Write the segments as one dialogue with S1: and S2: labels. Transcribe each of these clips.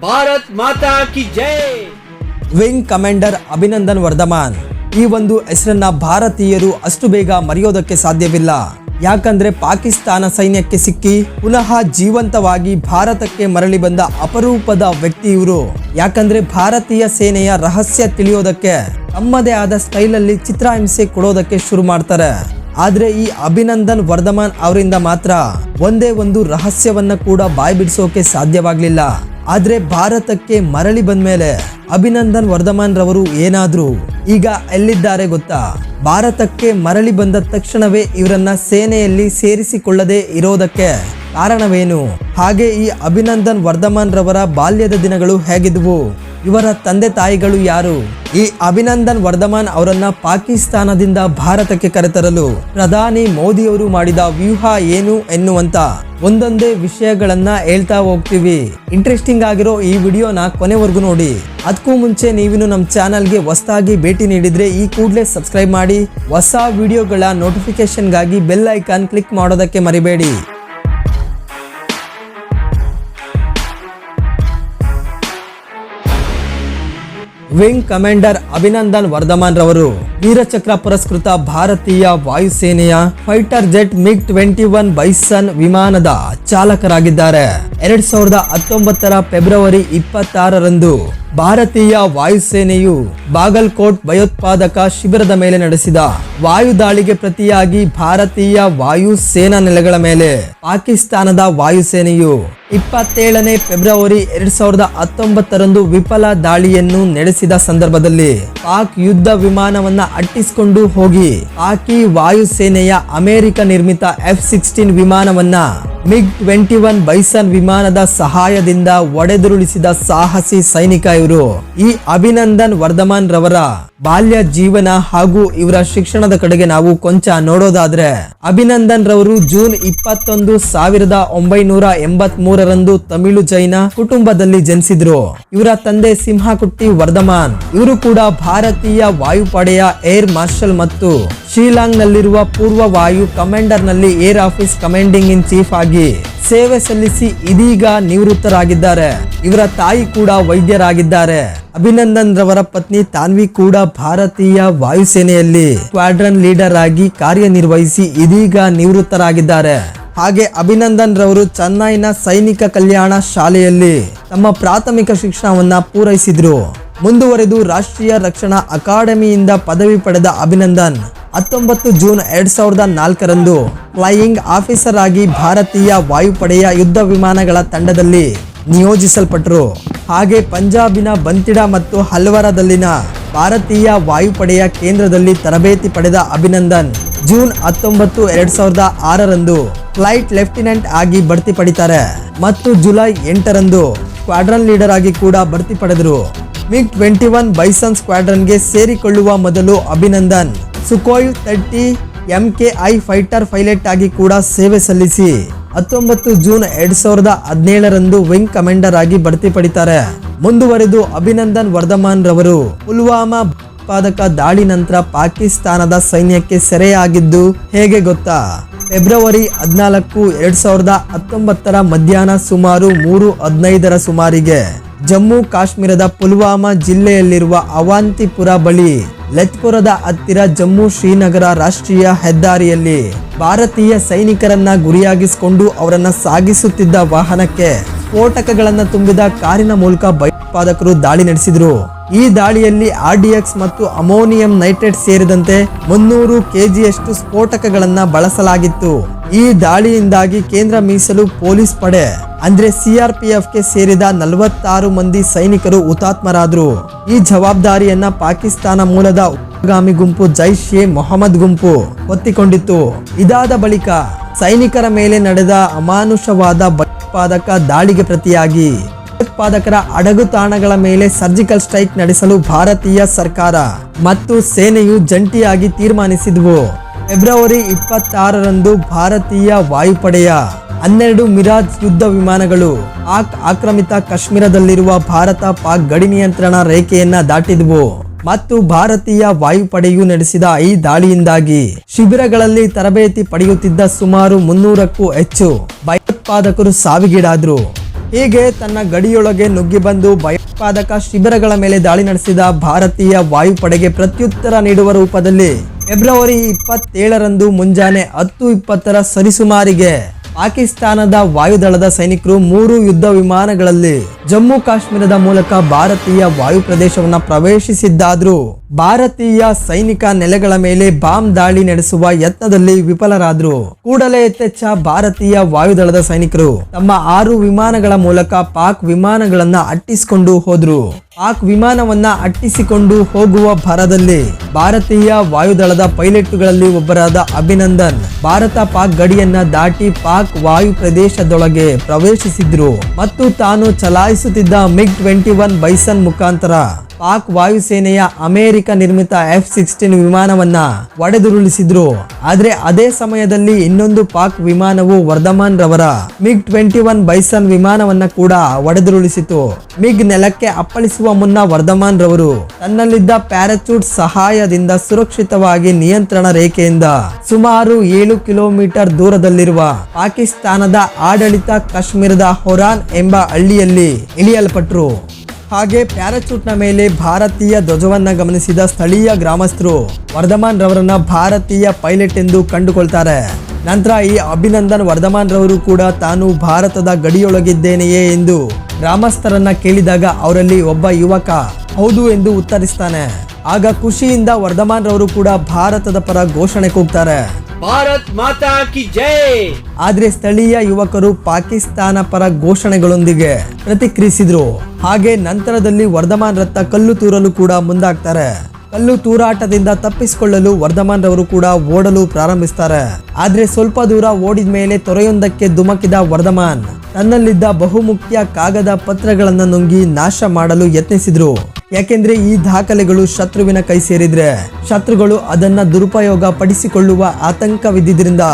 S1: ಭಾರತ್ ಮಾತಾ ಕಿ ಜೈ.
S2: Wing commander Abhinandan Vardhaman. ಈ ಒಂದು ಹೆಸರನ್ನ ಭಾರತೀಯರು ಅಷ್ಟು ಬೇಗ ಮರೆಯೋದಕ್ಕೆ ಸಾಧ್ಯವಿಲ್ಲ. ಯಾಕಂದ್ರೆ ಪಾಕಿಸ್ತಾನ ಸೈನ್ಯಕ್ಕೆ ಸಿಕ್ಕಿ ಪುನಃ ಜೀವಂತವಾಗಿ ಭಾರತಕ್ಕೆ ಮರಳಿ ಬಂದ ಅಪರೂಪದ ವ್ಯಕ್ತಿ ಇವರು. ಯಾಕಂದ್ರೆ ಭಾರತೀಯ ಸೇನೆಯ ರಹಸ್ಯ ತಿಳಿಯೋದಕ್ಕೆ ತಮ್ಮದೇ ಆದ ಸ್ಟೈಲಲ್ಲಿ ಚಿತ್ರಹಿಂಸೆ ಕೊಡೋದಕ್ಕೆ ಶುರು ಮಾಡ್ತಾರೆ. ಆದ್ರೆ ಈ ಅಭಿನಂದನ್ ವರ್ಧಮಾನ್ ಅವರಿಂದ ಮಾತ್ರ ಒಂದೇ ಒಂದು ರಹಸ್ಯವನ್ನ ಕೂಡ ಬಾಯ್ ಬಿಡಿಸೋಕೆ ಸಾಧ್ಯವಾಗ್ಲಿಲ್ಲ. ಆದ್ರೆ ಭಾರತಕ್ಕೆ ಮರಳಿ ಬಂದ್ಮೇಲೆ ಅಭಿನಂದನ್ ವರ್ಧಮಾನ್ ರವರು ಏನಾದ್ರು ಈಗ ಎಲ್ಲಿದ್ದಾರೆ ಗೊತ್ತಾ? ಭಾರತಕ್ಕೆ ಮರಳಿ ಬಂದ ತಕ್ಷಣವೇ ಇವರನ್ನ ಸೇನೆಯಲ್ಲಿ ಸೇರಿಸಿಕೊಳ್ಳದೆ ಇರೋದಕ್ಕೆ ಕಾರಣವೇನು? ಹಾಗೆ ಈ ಅಭಿನಂದನ್ ವರ್ಧಮಾನ್ ರವರ ಬಾಲ್ಯದ ದಿನಗಳು ಹೇಗಿದ್ವು? ಇವರ ತಂದೆ ತಾಯಿಗಳು ಯಾರು? ಈ ಅಭಿನಂದನ್ ವರ್ಧಮಾನ್ ಅವರನ್ನ ಪಾಕಿಸ್ತಾನದಿಂದ ಭಾರತಕ್ಕೆ ಕರೆತರಲು ಪ್ರಧಾನಿ ಮೋದಿಯವರು ಮಾಡಿದ ವ್ಯೂಹ ಏನು ಎನ್ನುವಂತ ಒಂದೊಂದೇ ವಿಷಯಗಳನ್ನ ಹೇಳ್ತಾ ಹೋಗ್ತೀವಿ. ಇಂಟ್ರೆಸ್ಟಿಂಗ್ ಆಗಿರೋ ಈ ವಿಡಿಯೋನ ಕೊನೆವರೆಗೂ ನೋಡಿ. ಅದಕ್ಕೂ ಮುಂಚೆ ನೀವಿನ್ನು ನಮ್ಮ ಚಾನಲ್ಗೆ ಹೊಸದಾಗಿ ಭೇಟಿ ನೀಡಿದ್ರೆ ಈ ಕೂಡಲೇ ಸಬ್ಸ್ಕ್ರೈಬ್ ಮಾಡಿ. ಹೊಸ ವಿಡಿಯೋಗಳ ನೋಟಿಫಿಕೇಶನ್ಗಾಗಿ ಬೆಲ್ ಐಕಾನ್ ಕ್ಲಿಕ್ ಮಾಡೋದಕ್ಕೆ ಮರಿಬೇಡಿ. ವಿಂಗ್ ಕಮಾಂಡರ್ ಅಭಿನಂದನ್ ವರ್ಧಮಾನ್ ರವರು ವೀರಚಕ್ರ ಪುರಸ್ಕೃತ ಭಾರತೀಯ ವಾಯುಸೇನೆಯ ಫೈಟರ್ ಜೆಟ್ MiG-21 ಬೈಸನ್ ವಿಮಾನದ ಚಾಲಕರಾಗಿದ್ದಾರೆ. 2019 ಫೆಬ್ರವರಿ 26ರಂದು ಭಾರತೀಯ ವಾಯುಸೇನೆಯು ಬಾಗಲ್ಕೋಟ್ ಭಯೋತ್ಪಾದಕ ಶಿಬಿರದ ಮೇಲೆ ನಡೆಸಿದ ವಾಯು ದಾಳಿಗೆ ಪ್ರತಿಯಾಗಿ ಭಾರತೀಯ ವಾಯು ಸೇನಾ ನೆಲೆಗಳ ಮೇಲೆ ಪಾಕಿಸ್ತಾನದ ವಾಯುಸೇನೆಯು 27ನೇ ಫೆಬ್ರವರಿ 2019ರಂದು ವಿಫಲ ದಾಳಿಯನ್ನು ನಡೆಸಿದ ಸಂದರ್ಭದಲ್ಲಿ ಪಾಕ್ ಯುದ್ಧ ವಿಮಾನವನ್ನ ಅಟ್ಟಿಸಿಕೊಂಡು ಹೋಗಿ ಪಾಕಿ ವಾಯುಸೇನೆಯ ಅಮೆರಿಕ ನಿರ್ಮಿತ F-16 ವಿಮಾನವನ್ನ MiG-21 ಬೈಸನ್ ವಿಮಾನದ ಸಹಾಯದಿಂದ ಒಡೆದುರುಳಿಸಿದ ಸಾಹಸಿ ಸೈನಿಕ ಇವರು. ಈ ಅಭಿನಂದನ್ ವರ್ಧಮಾನ್ ರವರ ಬಾಲ್ಯ ಜೀವನ ಹಾಗೂ ಇವರ ಶಿಕ್ಷಣದ ಕಡೆಗೆ ನಾವು ಕೊಂಚ ನೋಡೋದಾದ್ರೆ, ಅಭಿನಂದನ್ ರವರು ಜೂನ್ 21, 1983ರಂದು ತಮಿಳು ಜೈನ ಕುಟುಂಬದಲ್ಲಿ ಜನಿಸಿದ್ರು. ಇವರ ತಂದೆ ಸಿಂಹಕುಟ್ಟಿ ವರ್ಧಮಾನ್. ಇವರು ಕೂಡ ಭಾರತೀಯ ವಾಯುಪಡೆಯ ಏರ್ ಮಾರ್ಷಲ್ ಮತ್ತು ಶಿಲಾಂಗ್ ನಲ್ಲಿರುವ ಪೂರ್ವ ವಾಯು ಕಮಾಂಡರ್ ನಲ್ಲಿ air office commanding in chief ಆಗಿ ಸೇವೆ ಸಲ್ಲಿಸಿ ಇದೀಗ ನಿವೃತ್ತರಾಗಿದ್ದಾರೆ. ಇವರ ತಾಯಿ ಕೂಡ ವೈದ್ಯರಾಗಿದ್ದಾರೆ. ಅಭಿನಂದನ್ ರವರ ಪತ್ನಿ ತಾನ್ವಿ ಕೂಡ ಭಾರತೀಯ ವಾಯುಸೇನೆಯಲ್ಲಿ ಸ್ಕ್ವಾಡ್ರನ್ ಲೀಡರ್ ಆಗಿ ಕಾರ್ಯನಿರ್ವಹಿಸಿ ಇದೀಗ ನಿವೃತ್ತರಾಗಿದ್ದಾರೆ. ಹಾಗೆ ಅಭಿನಂದನ್ ರವರು ಚೆನ್ನೈನ ಸೈನಿಕ ಕಲ್ಯಾಣ ಶಾಲೆಯಲ್ಲಿ ತಮ್ಮ ಪ್ರಾಥಮಿಕ ಶಿಕ್ಷಣವನ್ನ ಪೂರೈಸಿದ್ರು. ಮುಂದುವರೆದು ರಾಷ್ಟ್ರೀಯ ರಕ್ಷಣಾ ಅಕಾಡೆಮಿಯಿಂದ ಪದವಿ ಪಡೆದ ಅಭಿನಂದನ್ 19 ಜೂನ್ 2004ರಂದು ಫ್ಲೈಯಿಂಗ್ ಆಫೀಸರ್ ಆಗಿ ಭಾರತೀಯ ವಾಯುಪಡೆಯ ಯುದ್ಧ ವಿಮಾನಗಳ ತಂಡದಲ್ಲಿ ನಿಯೋಜಿಸಲ್ಪಟ್ಟರು. ಹಾಗೆ ಪಂಜಾಬಿನ ಬಂತಿಡ ಮತ್ತು ಹಲ್ವರದಲ್ಲಿನ ಭಾರತೀಯ ವಾಯುಪಡೆಯ ಕೇಂದ್ರದಲ್ಲಿ ತರಬೇತಿ ಪಡೆದ ಅಭಿನಂದನ್ ಜೂನ್ 19, 2006ರಂದು ಫ್ಲೈಟ್ ಲೆಫ್ಟಿನೆಂಟ್ ಆಗಿ ಬಡ್ತಿ ಪಡಿತಾರೆ ಮತ್ತು ಜುಲೈ 8ರಂದು ಸ್ಕ್ವಾಡ್ರನ್ ಲೀಡರ್ ಆಗಿ ಕೂಡ ಬಡ್ತಿ ಪಡೆದರು. MiG-21 ಬೈಸನ್ ಸ್ಕ್ವಾಡ್ರನ್ಗೆ ಸೇರಿಕೊಳ್ಳುವ ಮೊದಲು Abhinandan Sukhoi 30 MKI fighter pilot ಆಗಿ ಕೂಡ ಸೇವೆ ಸಲ್ಲಿಸಿ 19 ಜೂನ್ 2017ರಂದು ವಿಂಗ್ ಕಮಾಂಡರ್ ಆಗಿ ಬಡ್ತಿ ಪಡಿತಾರೆ. ಮುಂದುವರೆದು ಅಭಿನಂದನ್ ವರ್ಧಮಾನ್ ರವರು ಪುಲ್ವಾಮಾ ಭಯೋತ್ಪಾದಕ ದಾಳಿ ನಂತರ ಪಾಕಿಸ್ತಾನದ ಸೈನ್ಯಕ್ಕೆ ಸೆರೆಯಾಗಿದ್ದು ಹೇಗೆ ಗೊತ್ತಾ? ಫೆಬ್ರವರಿ 14, 2019ರ ಮಧ್ಯಾಹ್ನ ಸುಮಾರು 3:15ರ ಸುಮಾರಿಗೆ ಜಮ್ಮು ಕಾಶ್ಮೀರದ ಪುಲ್ವಾಮಾ ಜಿಲ್ಲೆಯಲ್ಲಿರುವ ಅವಂತಿಪುರ ಬಳಿ ಲೆತ್ಪುರದ ಹತ್ತಿರ ಜಮ್ಮು ಶ್ರೀನಗರ ರಾಷ್ಟ್ರೀಯ ಹೆದ್ದಾರಿಯಲ್ಲಿ ಭಾರತೀಯ ಸೈನಿಕರನ್ನ ಗುರಿಯಾಗಿಸಿಕೊಂಡು ಅವರನ್ನ ಸಾಗಿಸುತ್ತಿದ್ದ ವಾಹನಕ್ಕೆ ಸ್ಫೋಟಕಗಳನ್ನ ತುಂಬಿದ ಕಾರಿನ ಮೂಲಕ ಭಯೋತ್ಪಾದಕರು ದಾಳಿ ನಡೆಸಿದ್ರು. ಈ ದಾಳಿಯಲ್ಲಿ RDX ಮತ್ತು ಅಮೋನಿಯಂ ನೈಟ್ರೇಟ್ ಸೇರಿದಂತೆ 300 kgಯಷ್ಟು ಸ್ಫೋಟಕಗಳನ್ನ ಬಳಸಲಾಗಿತ್ತು. ಈ ದಾಳಿಯಿಂದಾಗಿ ಕೇಂದ್ರ ಮೀಸಲು ಪೊಲೀಸ್ ಪಡೆ ಅಂದ್ರೆ CRPFಗೆ ಸೇರಿದ 46 ಮಂದಿ ಸೈನಿಕರು ಹುತಾತ್ಮರಾದ್ರು. ಈ ಜವಾಬ್ದಾರಿಯನ್ನ ಪಾಕಿಸ್ತಾನ ಮೂಲದ ಉಗ್ರಗಾಮಿ ಗುಂಪು ಜೈಷ್ ಎ ಮೊಹಮ್ಮದ್ ಗುಂಪು ಹೊತ್ತಿಕೊಂಡಿತ್ತು. ಇದಾದ ಬಳಿಕ ಸೈನಿಕರ ಮೇಲೆ ನಡೆದ ಅಮಾನುಷವಾದ ಭಯೋತ್ಪಾದಕ ದಾಳಿಗೆ ಪ್ರತಿಯಾಗಿ ಭಯೋತ್ಪಾದಕರ ಅಡಗುತಾಣಗಳ ಮೇಲೆ ಸರ್ಜಿಕಲ್ ಸ್ಟ್ರೈಕ್ ನಡೆಸಲು ಭಾರತೀಯ ಸರ್ಕಾರ ಮತ್ತು ಸೇನೆಯು ಜಂಟಿಯಾಗಿ ತೀರ್ಮಾನಿಸಿದ್ವು. ಫೆಬ್ರವರಿ 26ರಂದು ಭಾರತೀಯ ವಾಯುಪಡೆಯ 12 ಮಿರಾಜ್ ಯುದ್ಧ ವಿಮಾನಗಳು ಪಾಕ್ ಆಕ್ರಮಿತ ಕಾಶ್ಮೀರದಲ್ಲಿರುವ ಭಾರತ ಪಾಕ್ ಗಡಿ ನಿಯಂತ್ರಣ ರೇಖೆಯನ್ನ ದಾಟಿದ್ವು. ಮತ್ತು ಭಾರತೀಯ ವಾಯುಪಡೆಯು ನಡೆಸಿದ ಈ ದಾಳಿಯಿಂದಾಗಿ ಶಿಬಿರಗಳಲ್ಲಿ ತರಬೇತಿ ಪಡೆಯುತ್ತಿದ್ದ ಸುಮಾರು 300ಕ್ಕೂ ಹೆಚ್ಚು ಭಯೋತ್ಪಾದಕರು ಸಾವಿಗೀಡಾದರು. ಹೀಗೆ ತನ್ನ ಗಡಿಯೊಳಗೆ ನುಗ್ಗಿ ಬಂದು ಭಯೋತ್ಪಾದಕ ಶಿಬಿರಗಳ ಮೇಲೆ ದಾಳಿ ನಡೆಸಿದ ಭಾರತೀಯ ವಾಯುಪಡೆಗೆ ಪ್ರತ್ಯುತ್ತರ ನೀಡುವ ರೂಪದಲ್ಲಿ ಫೆಬ್ರವರಿ 27ರಂದು ಮುಂಜಾನೆ 10:20ರ ಸರಿಸುಮಾರಿಗೆ ಪಾಕಿಸ್ತಾನದ ವಾಯುದಳದ ಸೈನಿಕರು 3 ಯುದ್ಧ ವಿಮಾನಗಳಲ್ಲಿ ಜಮ್ಮು ಕಾಶ್ಮೀರದ ಮೂಲಕ ಭಾರತೀಯ ವಾಯು ಪ್ರದೇಶವನ್ನ ಪ್ರವೇಶಿಸಿದ್ದಾದ್ರೂ ಭಾರತೀಯ ಸೈನಿಕ ನೆಲೆಗಳ ಮೇಲೆ ಬಾಂಬ್ ದಾಳಿ ನಡೆಸುವ ಯತ್ನದಲ್ಲಿ ವಿಫಲರಾದ್ರು. ಕೂಡಲೇ ಎಚ್ಚೆತ್ತ ಭಾರತೀಯ ವಾಯುದಳದ ಸೈನಿಕರು ತಮ್ಮ 6 ವಿಮಾನಗಳ ಮೂಲಕ ಪಾಕ್ ವಿಮಾನಗಳನ್ನ ಅಟ್ಟಿಸಿಕೊಂಡು ಹೋದ್ರು. ಪಾಕ್ ವಿಮಾನವನ್ನ ಅಟ್ಟಿಸಿಕೊಂಡು ಹೋಗುವ ಭರದಲ್ಲಿ ಭಾರತೀಯ ವಾಯುದಳದ ಪೈಲಟ್ಗಳಲ್ಲಿ ಒಬ್ಬರಾದ ಅಭಿನಂದನ್ ಭಾರತ ಪಾಕ್ ಗಡಿಯನ್ನ ದಾಟಿ ಪಾಕ್ ವಾಯು ಪ್ರದೇಶದೊಳಗೆ ಪ್ರವೇಶಿಸಿದ್ರು ಮತ್ತು ತಾನು ಚಲಾಯಿಸುತ್ತಿದ್ದ MiG-21 ಬೈಸನ್ ಮುಖಾಂತರ ಪಾಕ್ ವಾಯುಸೇನೆಯ ಅಮೆರಿಕ ನಿರ್ಮಿತ F-16 ವಿಮಾನವನ್ನ ಒಡೆದುರುಳಿಸಿದ್ರು. ಆದ್ರೆ ಅದೇ ಸಮಯದಲ್ಲಿ ಇನ್ನೊಂದು ಪಾಕ್ ವಿಮಾನವು ವರ್ಧಮಾನ್ ರವರ MiG-21 ಬೈಸನ್ ವಿಮಾನವನ್ನ ಕೂಡ ಒಡೆದುರುಳಿಸಿತು. ಮಿಗ್ ನೆಲಕ್ಕೆ ಅಪ್ಪಳಿಸುವ ಮುನ್ನ ವರ್ಧಮಾನ್ ರವರು ತನ್ನಲ್ಲಿದ್ದ ಪ್ಯಾರಾಚೂಟ್ ಸಹಾಯದಿಂದ ಸುರಕ್ಷಿತವಾಗಿ ನಿಯಂತ್ರಣ ರೇಖೆಯಿಂದ ಸುಮಾರು 7 ಕಿಲೋಮೀಟರ್ ದೂರದಲ್ಲಿರುವ ಪಾಕಿಸ್ತಾನದ ಆಡಳಿತ ಕಾಶ್ಮೀರದ ಹೊರಾನ್ ಎಂಬ ಹಳ್ಳಿಯಲ್ಲಿ ಇಳಿಯಲ್ಪಟ್ರು. ಹಾಗೆ ಪ್ಯಾರಾಚೂಟ್ನ ಮೇಲೆ ಭಾರತೀಯ ಧ್ವಜವನ್ನ ಗಮನಿಸಿದ ಸ್ಥಳೀಯ ಗ್ರಾಮಸ್ಥರು ವರ್ಧಮಾನ್ ರವರನ್ನ ಭಾರತೀಯ ಪೈಲಟ್ ಎಂದು ಕಂಡುಕೊಳ್ತಾರೆ. ನಂತರ ಈ ಅಭಿನಂದನ್ ವರ್ಧಮಾನ್ ರವರು ಕೂಡ ತಾನು ಭಾರತದ ಗಡಿಯೊಳಗಿದ್ದೇನೆಯೇ ಎಂದು ಗ್ರಾಮಸ್ಥರನ್ನ ಕೇಳಿದಾಗ ಅವರಲ್ಲಿ ಒಬ್ಬ ಯುವಕ ಹೌದು ಎಂದು ಉತ್ತರಿಸ್ತಾನೆ. ಆಗ ಖುಷಿಯಿಂದ ವರ್ಧಮಾನ್ ರವರು ಕೂಡ ಭಾರತದ ಪರ ಘೋಷಣೆ ಕೂಗ್ತಾರೆ,
S1: ಭಾರತ್ ಮಾತಾ ಕಿ ಜೈ.
S2: ಆದ್ರೆ ಸ್ಥಳೀಯ ಯುವಕರು ಪಾಕಿಸ್ತಾನ ಪರ ಘೋಷಣೆಗಳೊಂದಿಗೆ ಪ್ರತಿಕ್ರಿಯಿಸಿದ್ರು. ಹಾಗೆ ನಂತರದಲ್ಲಿ ವರ್ಧಮಾನ್ ರತ್ತ ಕಲ್ಲು ತೂರಲು ಕೂಡ ಮುಂದಾಗ್ತಾರೆ. ಕಲ್ಲು ತೂರಾಟದಿಂದ ತಪ್ಪಿಸಿಕೊಳ್ಳಲು ವರ್ಧಮಾನ್ ರವರು ಕೂಡ ಓಡಲು ಪ್ರಾರಂಭಿಸ್ತಾರೆ. ಆದ್ರೆ ಸ್ವಲ್ಪ ದೂರ ಓಡಿದ ಮೇಲೆ ತೊರೆಯೊಂದಕ್ಕೆ ಧುಮುಕಿದ ವರ್ಧಮಾನ್ ತನ್ನಲ್ಲಿದ್ದ ಬಹುಮುಖ್ಯ ಕಾಗದ ಪತ್ರಗಳನ್ನ ನುಂಗಿ ನಾಶ ಮಾಡಲು ಯತ್ನಿಸಿದ್ರು. ಯಾಕೆಂದ್ರೆ ಈ ದಾಖಲೆಗಳು ಶತ್ರುವಿನ ಕೈ ಸೇರಿದ್ರೆ ಶತ್ರುಗಳು ಅದನ್ನ ದುರುಪಯೋಗ ಪಡಿಸಿಕೊಳ್ಳುವ ಆತಂಕವಿದ್ದಿದ್ರಿಂದ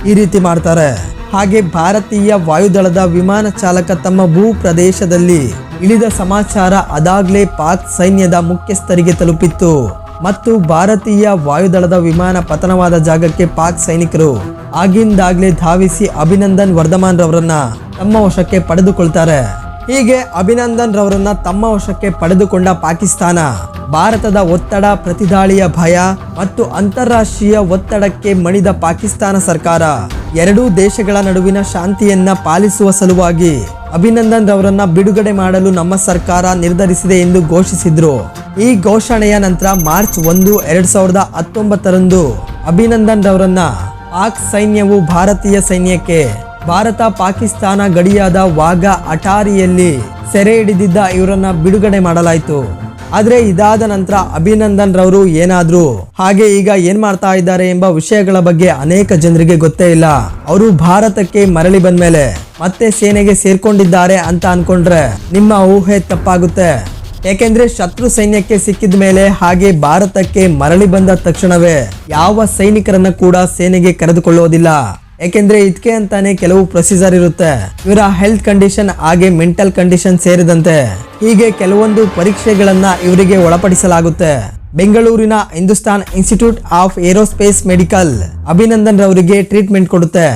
S2: ಈ ರೀತಿ ಮಾಡ್ತಾರೆ. ಹಾಗೆ ಭಾರತೀಯ ವಾಯುದಳದ ವಿಮಾನ ಚಾಲಕ ತಮ್ಮ ಭೂ ಪ್ರದೇಶದಲ್ಲಿ ಇಳಿದ ಸಮಾಚಾರ ಅದಾಗ್ಲೇ ಪಾಕ್ ಸೈನ್ಯದ ಮುಖ್ಯಸ್ಥರಿಗೆ ತಲುಪಿತ್ತು ಮತ್ತು ಭಾರತೀಯ ವಾಯುದಳದ ವಿಮಾನ ಪತನವಾದ ಜಾಗಕ್ಕೆ ಪಾಕ್ ಸೈನಿಕರು ಆಗಿಂದಾಗ್ಲೇ ಧಾವಿಸಿ ಅಭಿನಂದನ್ ವರ್ಧಮಾನ್ ರವರನ್ನ ತಮ್ಮ ವಶಕ್ಕೆ ಪಡೆದುಕೊಳ್ತಾರೆ. ಹೀಗೆ ಅಭಿನಂದನ್ ರವರನ್ನ ತಮ್ಮ ವಶಕ್ಕೆ ಪಡೆದುಕೊಂಡ ಪಾಕಿಸ್ತಾನ ಭಾರತದ ಒತ್ತಡ, ಪ್ರತಿದಾಳಿಯ ಭಯ ಮತ್ತು ಅಂತಾರಾಷ್ಟ್ರೀಯ ಒತ್ತಡಕ್ಕೆ ಮಣಿದ ಪಾಕಿಸ್ತಾನ ಸರ್ಕಾರ ಎರಡೂ ದೇಶಗಳ ನಡುವಿನ ಶಾಂತಿಯನ್ನ ಪಾಲಿಸುವ ಸಲುವಾಗಿ ಅಭಿನಂದನ್ ರವರನ್ನ ಬಿಡುಗಡೆ ಮಾಡಲು ನಮ್ಮ ಸರ್ಕಾರ ನಿರ್ಧರಿಸಿದೆ ಎಂದು ಘೋಷಿಸಿದ್ರು. ಈ ಘೋಷಣೆಯ ನಂತರ ಮಾರ್ಚ್ 1, 2019ರಂದು ಅಭಿನಂದನ್ ರವರನ್ನ ಪಾಕ್ ಸೈನ್ಯವು ಭಾರತೀಯ ಸೈನ್ಯಕ್ಕೆ ಭಾರತ ಪಾಕಿಸ್ತಾನ ಗಡಿಯಾದ ವಾಘಾ ಅಟಾರಿಯಲ್ಲಿ ಸೆರೆ ಹಿಡಿದಿದ್ದ ಇವರನ್ನ ಬಿಡುಗಡೆ ಮಾಡಲಾಯಿತು. ಆದ್ರೆ ಇದಾದ ನಂತರ ಅಭಿನಂದನ್ ರವರು ಏನಾದ್ರು ಹಾಗೆ ಈಗ ಏನ್ ಮಾಡ್ತಾ ಇದ್ದಾರೆ ಎಂಬ ವಿಷಯಗಳ ಬಗ್ಗೆ ಅನೇಕ ಜನರಿಗೆ ಗೊತ್ತೇ ಇಲ್ಲ. ಅವರು ಭಾರತಕ್ಕೆ ಮರಳಿ ಬಂದ್ಮೇಲೆ ಮತ್ತೆ ಸೇನೆಗೆ ಸೇರ್ಕೊಂಡಿದ್ದಾರೆ ಅಂತ ಅನ್ಕೊಂಡ್ರೆ ನಿಮ್ಮ ಊಹೆ ತಪ್ಪಾಗುತ್ತೆ. ಯಾಕೆಂದ್ರೆ ಶತ್ರು ಸೈನ್ಯಕ್ಕೆ ಸಿಕ್ಕಿದ ಮೇಲೆ ಹಾಗೆ ಭಾರತಕ್ಕೆ ಮರಳಿ ಬಂದ ತಕ್ಷಣವೇ ಯಾವ ಸೈನಿಕರನ್ನ ಕೂಡ ಸೇನೆಗೆ ಕರೆದುಕೊಳ್ಳೋದಿಲ್ಲ. ಯಾಕೆಂದ್ರೆ ಇದಕ್ಕೆ ಅಂತಾನೆ ಕೆಲವು ಪ್ರೊಸೀಜರ್ ಇರುತ್ತೆ. ಇವರ ಹೆಲ್ತ್ ಕಂಡೀಷನ್ ಹಾಗೆ ಮೆಂಟಲ್ ಕಂಡೀಷನ್ ಸೇರಿದಂತೆ ಹೀಗೆ ಕೆಲವೊಂದು ಪರೀಕ್ಷೆಗಳನ್ನ ಇವರಿಗೆ ಒಳಪಡಿಸಲಾಗುತ್ತೆ. ಬೆಂಗಳೂರಿನ Hindustan institute of aerospace medical Abhinandan ರವರಿಗೆ ಟ್ರೀಟ್ಮೆಂಟ್ ಕೊಡುತ್ತೆ.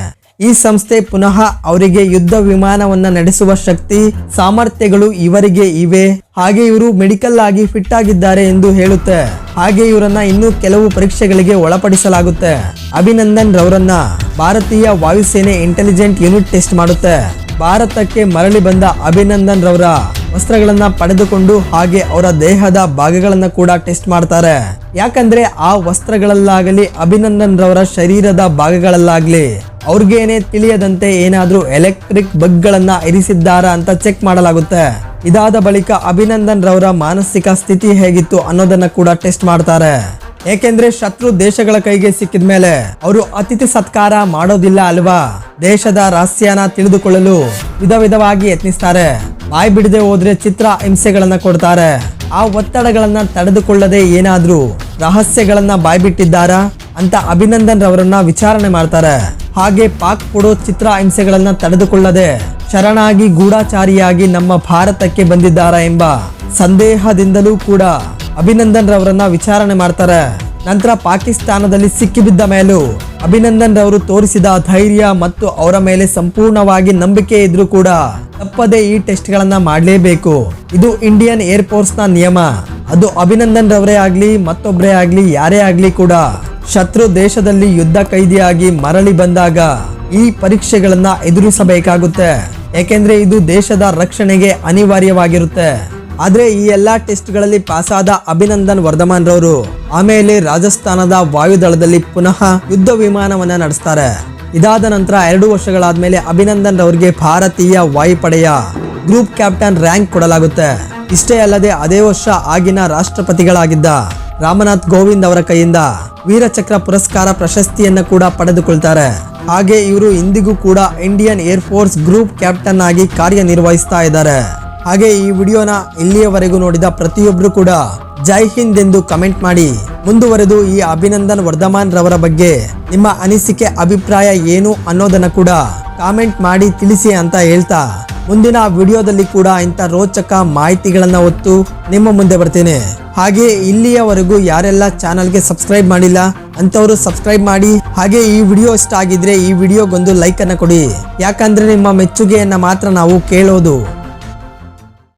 S2: ಈ ಸಂಸ್ಥೆ ಪುನಃ ಅವರಿಗೆ ಯುದ್ಧ ವಿಮಾನವನ್ನ ನಡೆಸುವ ಶಕ್ತಿ, ಸಾಮರ್ಥ್ಯಗಳು ಇವರಿಗೆ ಇವೆ, ಹಾಗೆ ಇವರು ಮೆಡಿಕಲ್ ಆಗಿ ಫಿಟ್ ಆಗಿದ್ದಾರೆ ಎಂದು ಹೇಳುತ್ತೆ. ಹಾಗೆ ಇವರನ್ನ ಇನ್ನೂ ಕೆಲವು ಪರೀಕ್ಷೆಗಳಿಗೆ ಒಳಪಡಿಸಲಾಗುತ್ತೆ. ಅಭಿನಂದನ್ ರವರನ್ನ ಭಾರತೀಯ ವಾಯುಸೇನೆ ಇಂಟೆಲಿಜೆಂಟ್ ಯೂನಿಟ್ ಟೆಸ್ಟ್ ಮಾಡುತ್ತೆ. ಭಾರತಕ್ಕೆ ಮರಳಿ ಬಂದ ಅಭಿನಂದನ್ ರವರ ವಸ್ತ್ರಗಳನ್ನ ಪಡೆದುಕೊಂಡು ಹಾಗೆ ಅವರ ದೇಹದ ಭಾಗಗಳನ್ನ ಕೂಡ ಟೆಸ್ಟ್ ಮಾಡ್ತಾರೆ. ಯಾಕಂದ್ರೆ ಆ ವಸ್ತ್ರಗಳಲ್ಲಾಗಲಿ ಅಭಿನಂದನ್ ರವರ ಶರೀರದ ಭಾಗಗಳಲ್ಲಾಗ್ಲಿ ಅವ್ರಿಗೇನೆ ತಿಳಿಯದಂತೆ ಏನಾದ್ರೂ ಎಲೆಕ್ಟ್ರಿಕ್ ಬಗ್ಗಳನ್ನ ಇರಿಸಿದ್ದಾರಾ ಅಂತ ಚೆಕ್ ಮಾಡಲಾಗುತ್ತೆ. ಇದಾದ ಬಳಿಕ ಅಭಿನಂದನ್ ರವರ ಮಾನಸಿಕ ಸ್ಥಿತಿ ಹೇಗಿತ್ತು ಅನ್ನೋದನ್ನ ಕೂಡ ಟೆಸ್ಟ್ ಮಾಡ್ತಾರೆ. ಏಕೆಂದ್ರೆ ಶತ್ರು ದೇಶಗಳ ಕೈಗೆ ಸಿಕ್ಕಿದ ಮೇಲೆ ಅವರು ಅತಿಥಿ ಸತ್ಕಾರ ಮಾಡೋದಿಲ್ಲ ಅಲ್ವಾ. ದೇಶದ ರಹಸ್ಯನ ತಿಳಿದುಕೊಳ್ಳಲು ವಿಧವಾಗಿ ಯತ್ನಿಸ್ತಾರೆ. ಬಾಯಿ ಬಿಡದೆ ಹೋದ್ರೆ ಚಿತ್ರ ಹಿಂಸೆಗಳನ್ನ ಕೊಡ್ತಾರೆ. ಆ ಒತ್ತಡಗಳನ್ನ ತಡೆದುಕೊಳ್ಳದೆ ಏನಾದ್ರೂ ರಹಸ್ಯಗಳನ್ನ ಬಾಯ್ಬಿಟ್ಟಿದ್ದಾರಾ ಅಂತ ಅಭಿನಂದನ್ ರವರನ್ನ ವಿಚಾರಣೆ ಮಾಡ್ತಾರೆ. ಹಾಗೆ ಪಾಕ್ ಕೊಡೋ ಚಿತ್ರ ಹಿಂಸೆಗಳನ್ನ ತಡೆದುಕೊಳ್ಳದೆ ಶರಣಾಗಿ ಗೂಢಚಾರಿಯಾಗಿ ನಮ್ಮ ಭಾರತಕ್ಕೆ ಬಂದಿದ್ದಾರಾ ಎಂಬ ಸಂದೇಹದಿಂದಲೂ ಕೂಡ ಅಭಿನಂದನ್ ರವರನ್ನ ವಿಚಾರಣೆ ಮಾಡ್ತಾರೆ. ನಂತರ ಪಾಕಿಸ್ತಾನದಲ್ಲಿ ಸಿಕ್ಕಿಬಿದ್ದ ಮೇಲೂ ಅಭಿನಂದನ್ ರವರು ತೋರಿಸಿದ ಧೈರ್ಯ ಮತ್ತು ಅವರ ಮೇಲೆ ಸಂಪೂರ್ಣವಾಗಿ ನಂಬಿಕೆ ಇದ್ರೂ ಕೂಡ ತಪ್ಪದೆ ಈ ಟೆಸ್ಟ್ ಗಳನ್ನ ಮಾಡಲೇಬೇಕು. ಇದು ಇಂಡಿಯನ್ ಏರ್ ಫೋರ್ಸ್ ನ ನಿಯಮ. ಅದು ಅಭಿನಂದನ್ ರವರೇ ಆಗ್ಲಿ ಮತ್ತೊಬ್ಬರೇ ಆಗ್ಲಿ ಯಾರೇ ಆಗ್ಲಿ ಕೂಡ ಶತ್ರು ದೇಶದಲ್ಲಿ ಯುದ್ಧ ಕೈದಿಯಾಗಿ ಮರಳಿ ಬಂದಾಗ ಈ ಪರೀಕ್ಷೆಗಳನ್ನ ಎದುರಿಸಬೇಕಾಗುತ್ತೆ. ಯಾಕೆಂದ್ರೆ ಇದು ದೇಶದ ರಕ್ಷಣೆಗೆ ಅನಿವಾರ್ಯವಾಗಿರುತ್ತೆ. ಆದ್ರೆ ಈ ಎಲ್ಲಾ ಟೆಸ್ಟ್ ಗಳಲ್ಲಿ ಪಾಸ್ ಆದ ಅಭಿನಂದನ್ ವರ್ಧಮಾನ್ ರವರು ಆಮೇಲೆ ರಾಜಸ್ಥಾನದ ವಾಯುದಳದಲ್ಲಿ ಪುನಃ ಯುದ್ಧ ವಿಮಾನವನ್ನ ನಡೆಸ್ತಾರೆ. ಇದಾದ ನಂತರ 2 ವರ್ಷಗಳಾದ್ಮೇಲೆ ಅಭಿನಂದನ್ ರವರಿಗೆ ಭಾರತೀಯ ವಾಯುಪಡೆಯ ಗ್ರೂಪ್ ಕ್ಯಾಪ್ಟನ್ ರ್ಯಾಂಕ್ ಕೊಡಲಾಗುತ್ತೆ. ಇಷ್ಟೇ ಅಲ್ಲದೆ ಅದೇ ವರ್ಷ ಆಗಿನ ರಾಷ್ಟ್ರಪತಿಗಳಾಗಿದ್ದ ರಾಮನಾಥ್ ಕೋವಿಂದ್ ಅವರ ಕೈಯಿಂದ ವೀರಚಕ್ರ ಪುರಸ್ಕಾರ ಪ್ರಶಸ್ತಿಯನ್ನ ಕೂಡ ಪಡೆದುಕೊಳ್ತಾರೆ. ಹಾಗೆ ಇವರು ಇಂದಿಗೂ ಕೂಡ Indian air force group captain ಆಗಿ ಕಾರ್ಯನಿರ್ವಹಿಸ್ತಾ ಇದ್ದಾರೆ. ಹಾಗೆ ಈ ವಿಡಿಯೋನ ಇಲ್ಲಿಯವರೆಗೂ ನೋಡಿದ ಪ್ರತಿಯೊಬ್ರು ಕೂಡ ಜೈ ಹಿಂದ್ ಎಂದು ಕಮೆಂಟ್ ಮಾಡಿ. ಮುಂದುವರೆದು ಈ ಅಭಿನಂದನ್ ವರ್ಧಮಾನ್ ರವರ ಬಗ್ಗೆ ನಿಮ್ಮ ಅನಿಸಿಕೆ ಅಭಿಪ್ರಾಯ ಏನು ಅನ್ನೋದನ್ನ ಕೂಡ ಕಾಮೆಂಟ್ ಮಾಡಿ ತಿಳಿಸಿ ಅಂತ ಹೇಳ್ತಾ ಮುಂದಿನ ವಿಡಿಯೋದಲ್ಲಿ ಕೂಡ ಇಂಥ ರೋಚಕ ಮಾಹಿತಿಗಳನ್ನ ಹೊತ್ತು ನಿಮ್ಮ ಮುಂದೆ ಬರ್ತೀನಿ. ಹಾಗೆ ಇಲ್ಲಿಯವರೆಗೂ ಯಾರೆಲ್ಲ ಚಾನಲ್ಗೆ ಸಬ್ಸ್ಕ್ರೈಬ್ ಮಾಡಿಲ್ಲ ಅಂತವರು ಸಬ್ಸ್ಕ್ರೈಬ್ ಮಾಡಿ. ಹಾಗೆ ಈ ವಿಡಿಯೋ ಇಷ್ಟ ಆಗಿದ್ರೆ ಈ ವಿಡಿಯೋಗೊಂದು ಲೈಕ್ ಅನ್ನ ಕೊಡಿ. ಯಾಕಂದ್ರೆ ನಿಮ್ಮ ಮೆಚ್ಚುಗೆಯನ್ನ ಮಾತ್ರ ನಾವು ಕೇಳೋದು.